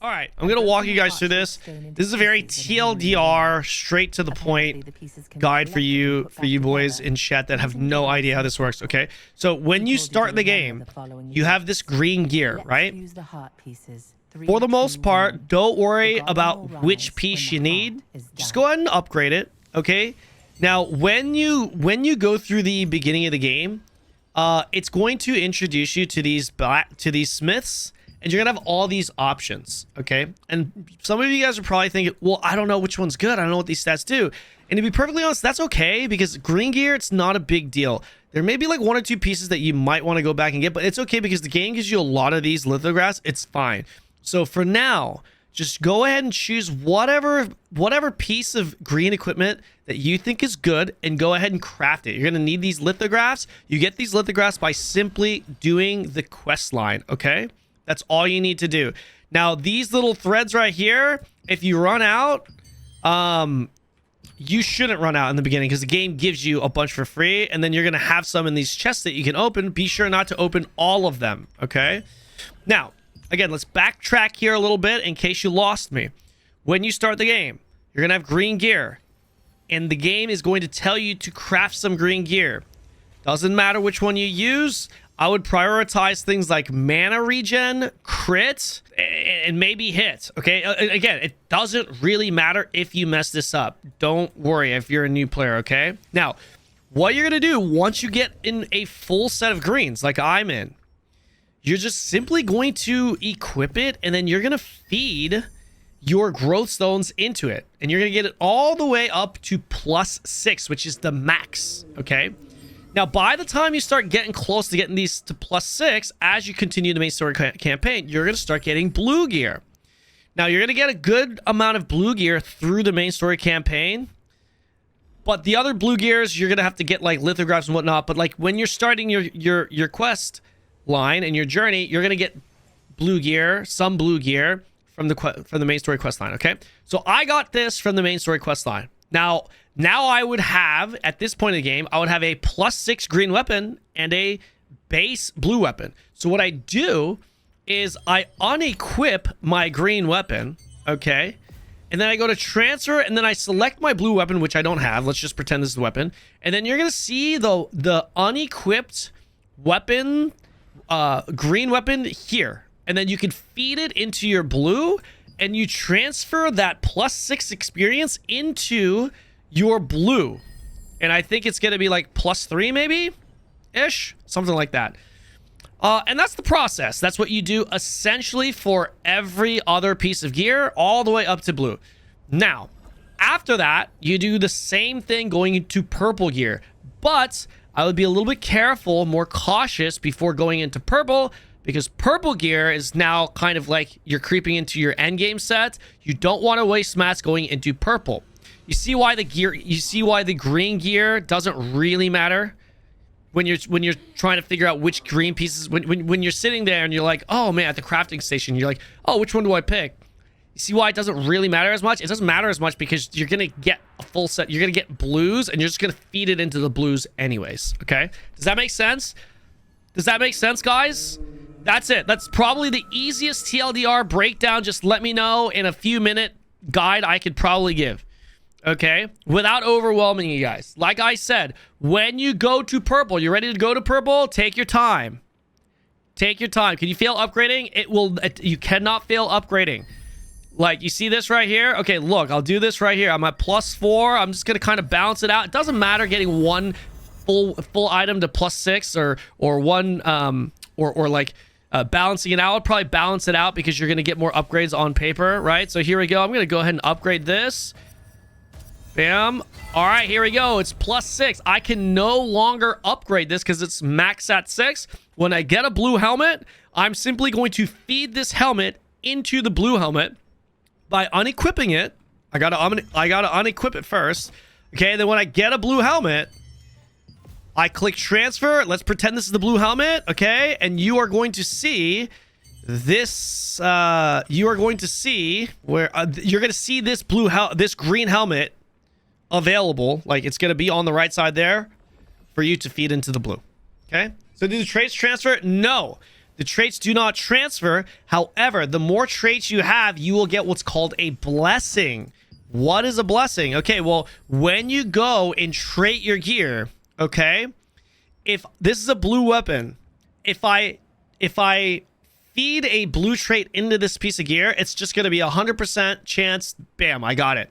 All right, I'm gonna walk you guys through this. This is a very TLDR, straight to the point guide for you boys in chat that have no idea how this works. Okay, so when you start the game, you have this green gear, right? For the most part, don't worry about which piece you need. Just go ahead and upgrade it. Okay. Now, when you go through the beginning of the game, it's going to introduce you to these smiths. And you're going to have all these options, okay? And some of you guys are probably thinking, well, I don't know which one's good. I don't know what these stats do. And to be perfectly honest, that's okay, because green gear, it's not a big deal. There may be like 1 or 2 pieces that you might want to go back and get, but it's okay because the game gives you a lot of these lithographs. It's fine. So for now, just go ahead and choose whatever piece of green equipment that you think is good and go ahead and craft it. You're going to need these lithographs. You get these lithographs by simply doing the quest line, okay? That's all you need to do. Now, these little threads right here, if you run out, you shouldn't run out in the beginning because the game gives you a bunch for free, and then you're going to have some in these chests that you can open. Be sure not to open all of them, okay? Now, again, let's backtrack here a little bit in case you lost me. When you start the game, you're going to have green gear, and the game is going to tell you to craft some green gear. Doesn't matter which one you use. I would prioritize things like mana regen, crit, and maybe hit. Okay, again, it doesn't really matter if you mess this up. Don't worry if you're a new player, okay? Now, what you're going to do once you get in a full set of greens, like I'm in, you're just simply going to equip it, and then you're going to feed your growth stones into it. And you're going to get it all the way up to +6, which is the max, okay? Now, by the time you start getting close to getting these to +6, as you continue the main story campaign, you're going to start getting blue gear. Now, you're going to get a good amount of blue gear through the main story campaign. But the other blue gears, you're going to have to get like lithographs and whatnot. But like when you're starting your quest line and your journey, you're going to get blue gear, some blue gear from the main story quest line, okay? So I got this from the main story quest line. Now I would have, at this point in the game, I would have a +6 green weapon and a base blue weapon. So what I do is I unequip my green weapon, okay? And then I go to transfer, and then I select my blue weapon, which I don't have. Let's just pretend this is the weapon. And then you're going to see the unequipped weapon, green weapon here. And then you can feed it into your blue, and you transfer that +6 experience into your blue. And I think it's going to be like +3 maybe ish, something like that. And that's the process. That's what you do essentially for every other piece of gear all the way up to blue. Now, after that, you do the same thing going into purple gear, but I would be a little bit careful, more cautious before going into purple, because purple gear is now kind of like you're creeping into your end game set. You don't want to waste mats going into purple. You see why the green gear doesn't really matter when you're trying to figure out which green pieces, when you're sitting there and you're like, oh man, at the crafting station, you're like, oh, which one do I pick? You see why it doesn't really matter as much? It doesn't matter as much because you're going to get a full set. You're going to get blues, and you're just going to feed it into the blues anyways, okay? Does that make sense? Does that make sense, guys? That's it. That's probably the easiest TLDR breakdown. Just let me know in a few minute guide I could probably give. Okay? Without overwhelming you guys. Like I said, when you go to purple, you're ready to go to purple, take your time. Take your time. Can you fail upgrading? You cannot fail upgrading. Like, you see this right here? Okay, look, I'll do this right here. I'm at +4. I'm just going to kind of balance it out. It doesn't matter getting one full item to +6 or one or like balancing it out. I'll probably balance it out because you're going to get more upgrades on paper, right? So here we go. I'm going to go ahead and upgrade this. Bam. All right, here we go. It's +6. I can no longer upgrade this because it's max at 6. When I get a blue helmet, I'm simply going to feed this helmet into the blue helmet by unequipping it. I gotta unequip it first. Okay, then when I get a blue helmet, I click transfer. Let's pretend this is the blue helmet, okay? And you are going to see this. You are going to see where you're going to see this this green helmet available. Like, it's going to be on the right side there for you to feed into the blue. Okay? So do the trace transfer? No. The traits do not transfer. However, the more traits you have, you will get what's called a blessing. What is a blessing? Okay, well, when you go and trait your gear, okay, if this is a blue weapon, if I feed a blue trait into this piece of gear, it's just going to be 100% chance, bam, I got it.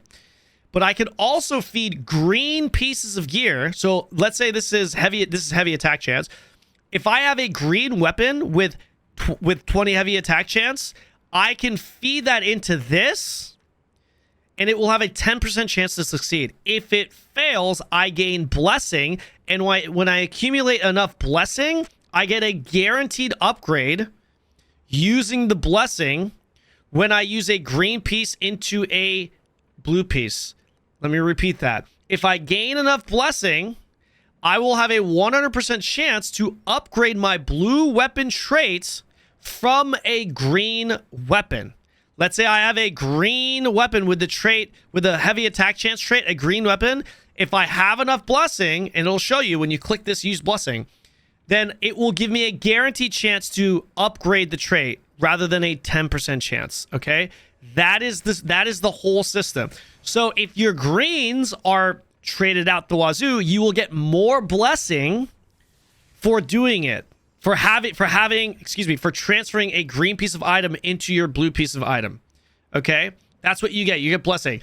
But I can also feed green pieces of gear. So let's say this is heavy attack chance. If I have a green weapon with 20 heavy attack chance, I can feed that into this, and it will have a 10% chance to succeed. If it fails, I gain blessing, and when I accumulate enough blessing, I get a guaranteed upgrade using the blessing when I use a green piece into a blue piece. Let me repeat that. If I gain enough blessing, I will have a 100% chance to upgrade my blue weapon traits from a green weapon. Let's say I have a green weapon with the trait, with a heavy attack chance trait, a green weapon. If I have enough blessing, and it'll show you when you click this use blessing, then it will give me a guaranteed chance to upgrade the trait rather than a 10% chance. Okay, that is the whole system. So if your greens are traded out the wazoo, you will get more blessing for doing it, for transferring a green piece of item into your blue piece of item. Okay, that's what you get. You get blessing.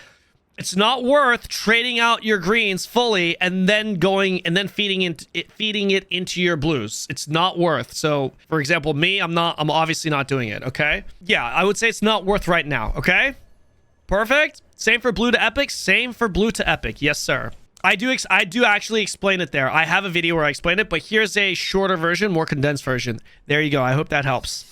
It's not worth trading out your greens fully and then feeding it into your blues. It's not worth. So, for example, me, I'm obviously not doing it. Okay, yeah, I would say it's not worth right now. Okay, perfect. Same for blue to epic. Same for blue to epic. Yes, sir. I do actually explain it there. I have a video where I explain it, but here's a shorter version, more condensed version. There you go. I hope that helps.